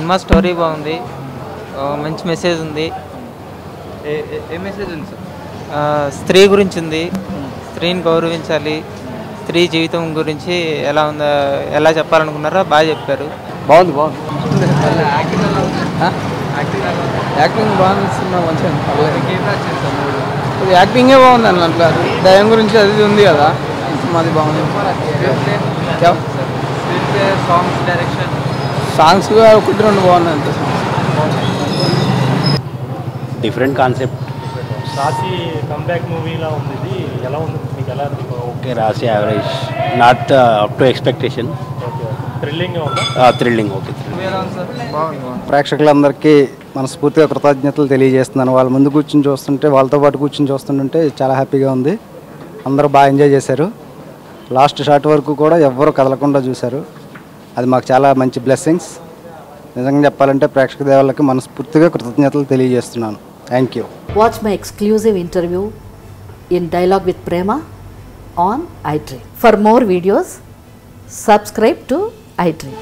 Cinema story బాగుంది, మంచి message ఉంది. ఏ మెసేజ్ ఉంది సార్? స్త్రీ గురించి ఉంది, స్త్రీని గౌరవించాలి, స్త్రీ జీవితం గురించి ఎలా చెప్పాలనుకున్నారో బాగా చెప్పారు. బాగుంది. యాక్టింగ్ బాగుంది, సినిమా మంచిగా యాక్టింగే బాగుంది అన్న. అట్లా దయం గురించి అది ఉంది కదా, అది బాగుంది. సాంగ్స్, డైరెక్షన్, సాంగ్స్ 1-2 బాగున్నాయి అంతే. Different concept. రాశి కంబ్యాక్ మూవీలా ఉంది. ఇది ఎలా ఉంది మీకు? ఎలా ఓకే, రాశి average, not up to expectation. Thrilling ఉందా? థ్రిల్లింగ్. ఓకే, ప్రేక్షకులందరికీ మనస్ఫూర్తిగా కృతజ్ఞతలు తెలియజేస్తున్నాను. వాళ్ళ ముందు కూర్చొని చూస్తుంటే, వాళ్ళతో పాటు కూర్చొని చూస్తుంటే చాలా హ్యాపీగా ఉంది. అందరూ బాగా ఎంజాయ్ చేశారు. లాస్ట్ షాట్ వరకు కూడా ఎవ్వరూ కదలకుండా చూశారు. అది మాకు చాలా మంచి బ్లెస్సింగ్స్. నిజంగా చెప్పాలంటే ప్రేక్షక దేవుళ్ళకి మనస్ఫూర్తిగా కృతజ్ఞతలు తెలియజేస్తున్నాను. Thank you. Watch my exclusive interview in Dialogue with Prema on iDream. For more videos, subscribe to iDream.